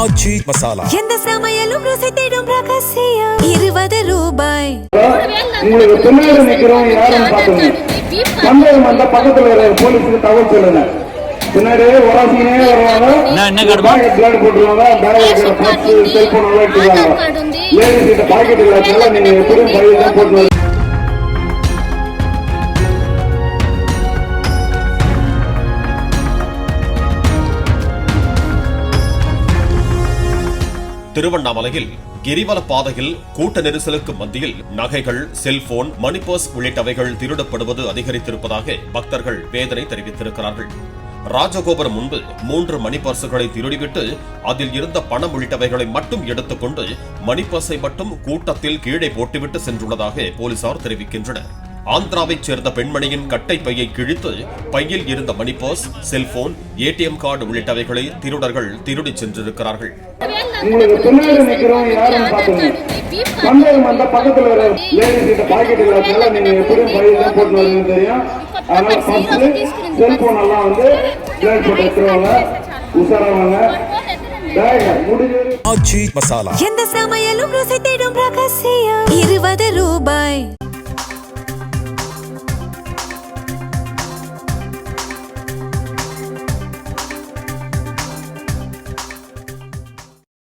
ஆச்சி மசாலா எந்த சமையலும் ருசி தேடும் ரகசியம் 20 ரூபாய். உங்களுக்கு பின்னாடி நிக்கிறவங்க யாருன்னு பாத்துங்க. சந்தேகம் வந்தா பக்கத்துல போலீஸுக்கு தகவல் சொல்லுங்க. பின்னாடி உராசினே வருவாங்க, பிளட் போட்டுருவாங்க, பேக்ல பர்ஸ் செல்போன் எல்லாம் எடுத்துருவாங்க. லேடிஸ் கிட்ட பாக்கெட் இல்லாதனால நீங்க எப்படியும் பையில தான் போட்டு திருவண்ணாமலையில் கிரிவல பாதையில் கூட்ட நெரிசலுக்கு மத்தியில் நகைகள், செல்போன், மணி பர்ஸ் உள்ளிட்டவைகள் திருடப்படுவது அதிகரித்திருப்பதாக பக்தர்கள் வேதனை தெரிவித்திருக்கிறார்கள். ராஜகோபுரம் முன்பு 3 மணி பர்சுகளை திருடிவிட்டு அதில் இருந்த பணம் உள்ளிட்டவைகளை மட்டும் எடுத்துக்கொண்டு மணி பர்ஸை மட்டும் கூட்டத்தில் கீழே போட்டுவிட்டு சென்றுள்ளதாக போலீசார் தெரிவிக்கின்றனர். ஆந்திராவைச் சேர்ந்த பெண்மணியின் கட்டை பையை கிழித்து பையில் இருந்த மணி பர்ஸ், செல்போன், ஏடிஎம் கார்டு உள்ளிட்டவைகளை திருடர்கள் திருடிச் சென்றிருக்கிறார்கள். உங்களுக்கு பின்னாடி நிக்கிறவங்க யாருன்னு பாத்துங்க. சந்தேகம் வந்தா பக்கத்துல லேடிஸ் கிட்ட பாக்கெட் இல்லாதனால நீங்க எப்படியும் பையில தான் போட்டு வருவீங்க தெரியும். அதனால பர்ஸ், செல்போன் எல்லாம் பிளட் போட்டு எடுத்துருவாங்க. உஷாராவாங்க. ஆச்சி மசாலா எந்த சமையலும் ருசி தேடும் ரகசியம் 20 ரூபாய்.